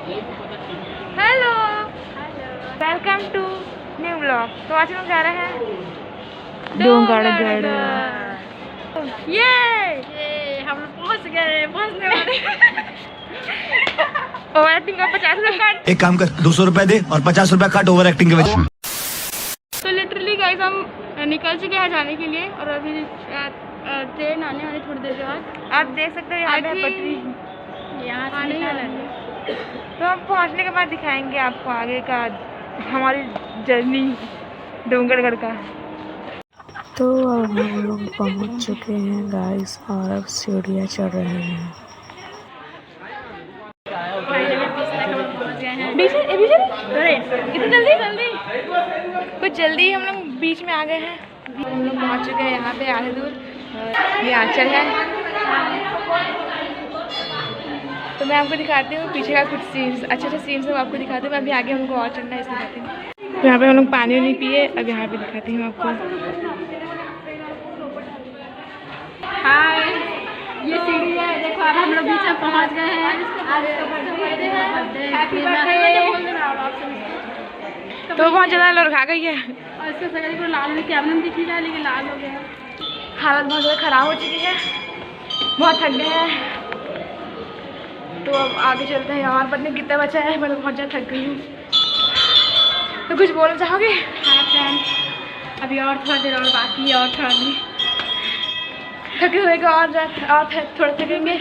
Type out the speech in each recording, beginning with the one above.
Hello, welcome to new blog. तो आज हम जा रहे हैं डोंगरगढ़। ये हम लोग पहुंच गए, पहुंचने वाले। ओवर एक्टिंग का 50 रुपये काट। एक काम कर, 200 रुपए दे और 50 रुपए काट ओवर एक्टिंग के वजह। तो लिटरली गाइस हम निकल चुके हैं जाने के लिए और अभी ट्रेन आने वाली थोड़ी देर के बाद। आप देख सकते हो यहाँ पे पटरी यहाँ आने वाला है। तो हम पहुँचने के बाद दिखाएंगे आपको आगे का हमारी जर्नी डोंगरगढ़ का। तो अब हम लोग पहुँच चुके हैं गाइस और अब सीढ़ियाँ चढ़ रहे हैं। इतनी जल्दी कुछ जल्दी हम लोग बीच में आ गए हैं। हम लोग पहुँच चुके हैं यहाँ पे आधे दूर। ये आंचल है। तो मैं आपको दिखाती हूँ पीछे का कुछ सीन्स, अच्छे सीन्स सब आपको दिखाती हूँ। मैं अभी आगे हमको और चढ़ना है इसलिए दिखाती हूँ। तो यहाँ पे हम लोग पानी नहीं पिए, अब यहाँ पे दिखाती हूँ आपको। हाय, ये सीढ़ी है, देखो अब हम लोग बीच में पहुँच गए हैं। तो बहुत ज़्यादा लोग आ गई है और इसका शक्ल को लाल में कैमरे में दिख रहा है, लेकिन लाल हो गया है। हालत बहुत ज़्यादा ख़राब हो चुकी है, बहुत थक गए हैं। तो अब आगे चलते हैं। और पता नहीं कितना बचा है, मैं बहुत ज़्यादा थक गई हूँ। तो कुछ बोलना चाहोगे? हाँ फ्रेंड, अभी और थोड़ा देर और बाकी है, और थोड़ा देर थके हुए का और थोड़ा थकेंगे।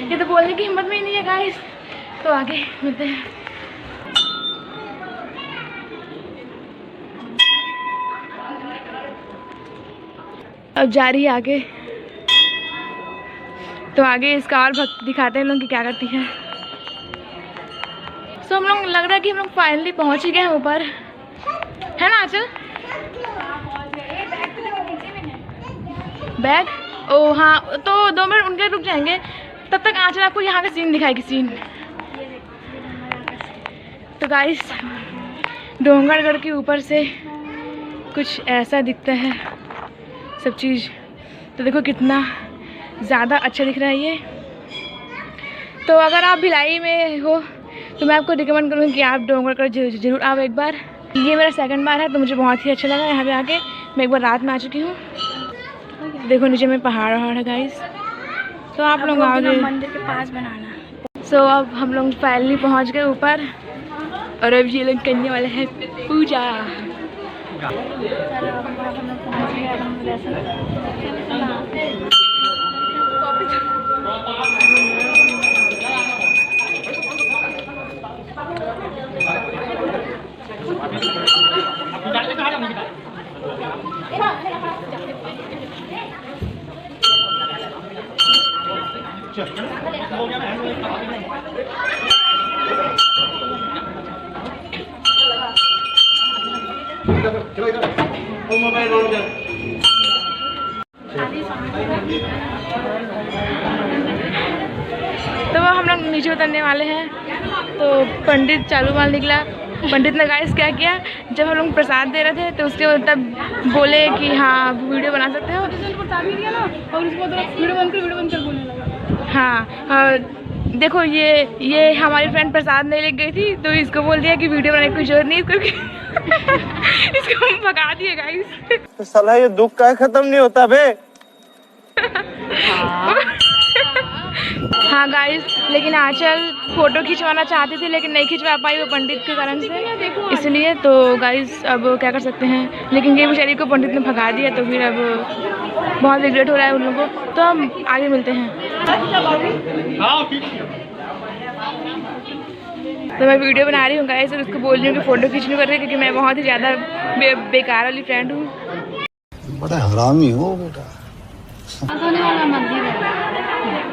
ये तो बोलने की हिम्मत में ही नहीं है गाइस। तो आगे मिलते हैं। अब जा रही है आगे। तो आगे इसका और भक्त दिखाते हैं लोग कि क्या करती है। तो हम लोग लग रहा है कि हम लोग फाइनली पहुंच ही गए हैं ऊपर, है ना आंचल? बैग? ओ हाँ, तो 2 मिनट उनके रुक जाएंगे। तब तक आंचल आपको यहाँ का सीन दिखाएगी। सीन तो गाइस डोंगरगढ़ के ऊपर से कुछ ऐसा दिखता है सब चीज़। तो देखो कितना ज़्यादा अच्छा दिख रहा है ये। तो अगर आप भिलाई में हो तो मैं आपको रिकमेंड करूँगी कि आप डोंगरगढ़ जरूर आओ एक बार। ये मेरा सेकंड बार है, तो मुझे बहुत ही अच्छा लगा यहाँ पे आके। मैं एक बार रात में आ चुकी हूँ। देखो नीचे में पहाड़ है गाइस। तो आप लोग आओगे मंदिर के पास बनाना। सो अब हम लोग फाइनली पहुँच गए ऊपर और अब ये लोग करने वाले हैं पूजा। तो हम लोग नीचे उतरने वाले हैं। तो पंडित चालू माल निकला। पंडित ने गाइस क्या किया, जब हम लोग प्रसाद दे रहे थे तो उसके तब बोले कि हाँ वीडियो बना सकते हो। और उसको वीडियो बनकर बोलने लगा। हाँ, देखो ये हमारी फ्रेंड प्रसाद नहीं लेके गई थी, तो इसको बोल दिया कि वीडियो बनाने की कोई जरूरत नहीं इसको। इसको हम भगा दिए गाइस। तो साला ये दुख का खत्म नहीं होता बे। हाँ गाइस, लेकिन आंचल फोटो खिंचवाना चाहती थी लेकिन नहीं खिंचवा पाई वो पंडित के कारण से, इसलिए। तो गाइस अब क्या कर सकते हैं, लेकिन ये बेचारी को पंडित ने भगा दिया। तो फिर अब बहुत रिग्रेट हो रहा है उन लोगों को। तो हम आगे मिलते हैं। तो मैं वीडियो बना रही हूँ गाइस और उसको बोल रही हूँ कि फ़ोटो खींचने कर रही है, क्योंकि मैं बहुत ही ज़्यादा बेकार वाली फ्रेंड हूँ। बड़ा हरामी हो बेटा।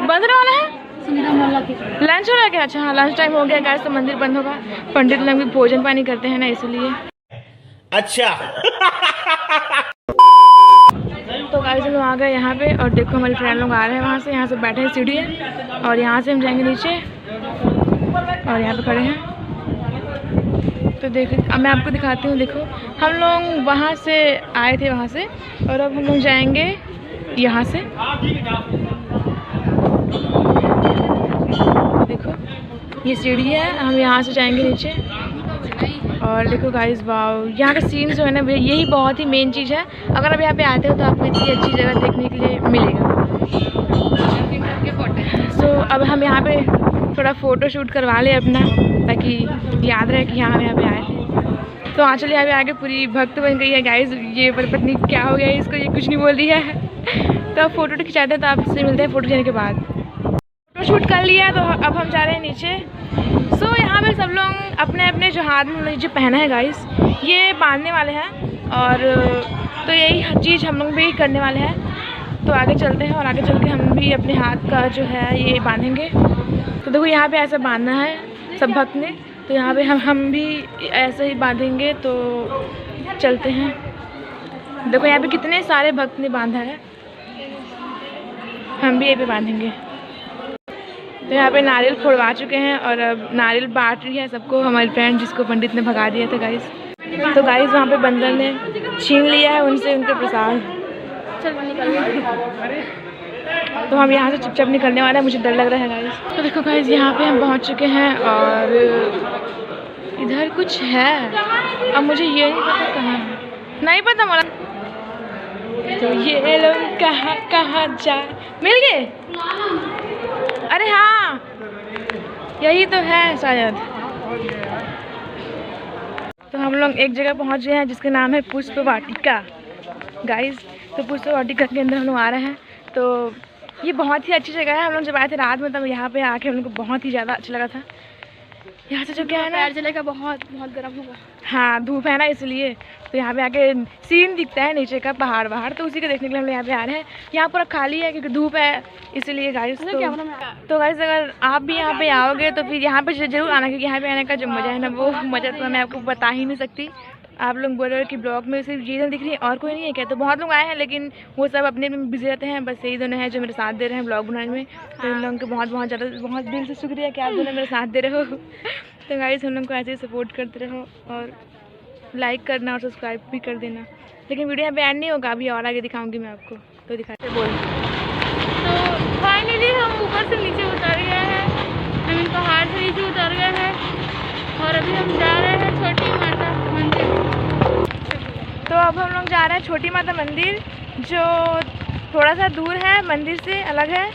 बंद वाला है, लंच हो रहा है क्या? अच्छा हाँ, लंच टाइम हो गया गाइस, तो मंदिर बंद होगा। पंडित लोग भी भोजन पानी करते हैं ना, इसलिए। अच्छा। तो गाइस हम आ गए यहाँ पे और देखो हमारे फ्रेंड लोग आ रहे हैं वहाँ से। यहाँ से बैठे हैं सीढ़ी है और यहाँ से हम जाएंगे नीचे और यहाँ पे खड़े हैं। तो देखो अब मैं आपको दिखाती हूँ। देखो हम लोग वहाँ से आए थे वहाँ से, और अब हम लोग जाएंगे यहाँ से। देखो ये सीढ़ी है, हम यहाँ से जाएंगे नीचे। और देखो गाइस, वाओ, यहाँ का सीन जो है ना, यही बहुत ही मेन चीज़ है। अगर आप यहाँ पे आते हो तो आपको इतनी अच्छी जगह देखने के लिए मिलेगा। सो अब हम यहाँ पे थोड़ा फ़ोटो शूट करवा लें अपना, ताकि याद रहे कि यहाँ पे आए थे। तो आंचल यहाँ पे आके पूरी भक्त बन गई है गाइस। ये पत्नी क्या हो गया है इसको, ये कुछ नहीं बोल रही है। तो अब फ़ोटो तो खिंचाते हैं, तो आपसे मिलते हैं फ़ोटो खिंचाने के बाद। फ़ोटो शूट कर लिया तो अब हम जा रहे हैं नीचे। सो यहाँ पे सब लोग अपने अपने जो हाथ में जो पहना है गाइस, ये बांधने वाले हैं। और तो यही चीज़ हम लोग भी करने वाले हैं। तो आगे चलते हैं और आगे चल के हम भी अपने हाथ का जो है ये बांधेंगे। तो देखो यहाँ पे ऐसा बांधना है सब भक्त ने, तो यहाँ पे हम भी ऐसे ही बांधेंगे। तो चलते हैं। देखो यहाँ पे कितने सारे भक्त ने बांधा है, हम भी ये पे बांधेंगे। तो यहाँ पे नारियल फोड़वा चुके हैं और अब नारियल बांट रही है सबको, हमारी फ्रेंड जिसको पंडित ने भगा दिया था गाइस। तो गाइस वहाँ पे बंदर ने छीन लिया है उनसे उनके प्रसाद। चल निकल। तो हम यहाँ से चुपचाप निकलने वाले हैं, मुझे डर लग रहा है गाइस। तो देखो गाइस, यहाँ पे हम पहुँच चुके हैं और इधर कुछ है, अब मुझे ये नहीं पता कहाँ है, नहीं पता मला। तो ये लोग कहाँ जा मिल गए? अरे हाँ, यही तो है शायद। तो हम लोग एक जगह पहुँच गए हैं जिसका नाम है पुष्प वाटिका गाइस। तो पुष्प वाटिका के अंदर हम लोग आ रहे हैं। तो ये बहुत ही अच्छी जगह है। हम लोग जब आए थे रात में, तब यहाँ पे आके हम लोग को बहुत ही ज़्यादा अच्छा लगा था। यहाँ से जो क्या है ना, चलेगा, बहुत गर्म होगा। हाँ, धूप है ना इसलिए। तो यहाँ पे आके सीन दिखता है नीचे का, पहाड़ वहाड़, तो उसी को देखने के लिए हम लोग यहाँ पे आ रहे हैं। यहाँ पूरा खाली है क्योंकि धूप है इसलिए गाइस। तो गाइस अगर आप भी यहाँ पे आओगे तो फिर यहाँ पे जरूर आना, क्योंकि यहाँ पे आने का जो मज़ा है ना, वो मज़ा तो मैं आपको बता ही नहीं सकती। आप लोग बोल रहे हो कि ब्लॉग में सिर्फ ये दिख रही है और कोई नहीं है क्या? तो बहुत लोग आए हैं लेकिन वो सब अपने में बिजी रहते हैं। बस यही दोनों हैं जो मेरे साथ दे रहे हैं ब्लॉग बनाने में। तो इन लोगों को बहुत ज़्यादा बहुत दिल से शुक्रिया कि आप दोनों मेरे साथ दे रहे हो। तो गाइस हम लोग को ऐसे ही सपोर्ट करते रहो और लाइक करना और सब्सक्राइब भी कर देना। लेकिन वीडियो यहाँ पे एंड नहीं होगा, अभी और आगे दिखाऊंगी मैं आपको। तो दिखाते बोल। तो फाइनली हम ऊपर से नीचे उतर गए हैं, हम पहाड़ से नीचे उतर गए हैं और अभी हम जा रहे हैं छोटी माता मंदिर। तो अब हम लोग जा रहे हैं छोटी माता मंदिर, जो थोड़ा सा दूर है, मंदिर से अलग है।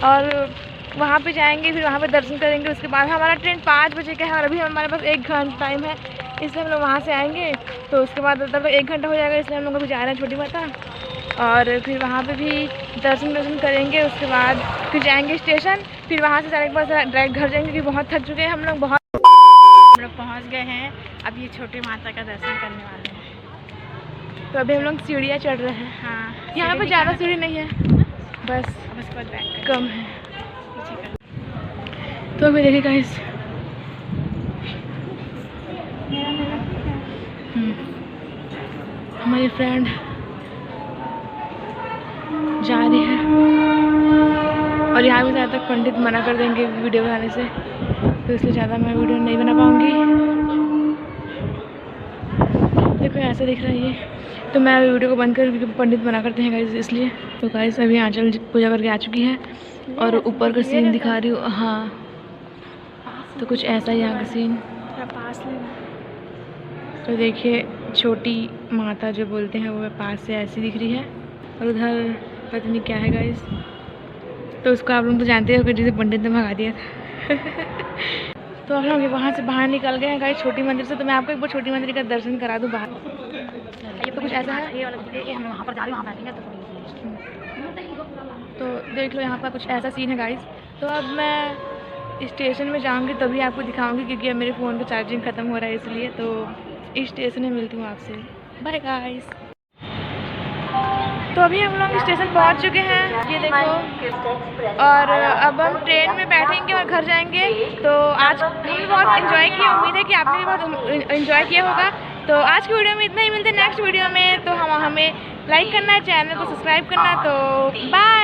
और वहाँ पे जाएंगे, फिर वहाँ पे दर्शन करेंगे। उसके बाद हमारा ट्रेन 5 बजे का है और अभी हमारे पास 1 घंटा टाइम है, इसलिए हम लोग वहाँ से आएंगे। तो उसके बाद तब तक 1 घंटा हो जाएगा, इसलिए हम लोग अभी जा रहे हैं छोटी माता। और फिर वहाँ पे भी दर्शन करेंगे। उसके बाद फिर जाएंगे स्टेशन, फिर वहाँ से जाने के बाद डायरेक्ट घर जाएंगे क्योंकि बहुत थक चुके हैं हम लोग बहुत। हम लोग पहुँच गए हैं, अब ये छोटी माता का दर्शन करने वाले हैं। तो अभी हम लोग सीढ़ियाँ चढ़ रहे हैं। हाँ, यहाँ पे ज़्यादा सीढ़ी नहीं है, बस कम है। तो अभी देखिए गाइस, हमारी फ्रेंड जा रही है और यहाँ भी ज़्यादा तक पंडित मना कर देंगे वीडियो बनाने से, तो इसलिए ज़्यादा मैं वीडियो नहीं बना पाऊँगी। देखो ऐसा दिख रहा है ये, तो मैं वीडियो को बंद कर, क्योंकि पंडित मना करते हैं गाइस इसलिए। तो गाइस अभी आंचल पूजा करके आ चुकी है और ऊपर का सीन दिखा रही हूँ। हाँ, तो कुछ ऐसा ही यहाँ का सीन। तो देखिए छोटी माता जो बोलते हैं वो पास से ऐसी दिख रही है और उधर पता नहीं क्या है गाइस। तो उसको आप लोग तो जानते हो कि जिसे पंडित ने भगा दिया था। तो हम लोग वहाँ से बाहर निकल गए हैं गाइस छोटी मंदिर से। तो मैं आपको एक बार छोटी मंदिर का दर्शन करा दूँ बाहर। ये तो कुछ ऐसा है, ये वाला हम वहाँ पर जा रहे हैं, वहाँ बैठेंगे तो देख लो यहाँ पर कुछ ऐसा सीन है गाइस। तो अब मैं स्टेशन में जाऊँगी तभी आपको दिखाऊँगी, क्योंकि अब मेरे फ़ोन का चार्जिंग ख़त्म हो रहा है इसलिए। तो इस स्टेशन में मिलती हूँ आपसे, बाय गाइस। तो अभी हम लोग स्टेशन पहुँच चुके हैं, ये देखो। और अब हम ट्रेन में बैठेंगे और घर जाएंगे। तो आज हमने बहुत इन्जॉय किया, उम्मीद है कि आपने भी बहुत इन्जॉय किया होगा। तो आज की वीडियो में इतना ही, मिलते हैं नेक्स्ट वीडियो में। तो हमें लाइक करना है, चैनल को सब्सक्राइब करना। तो बाय।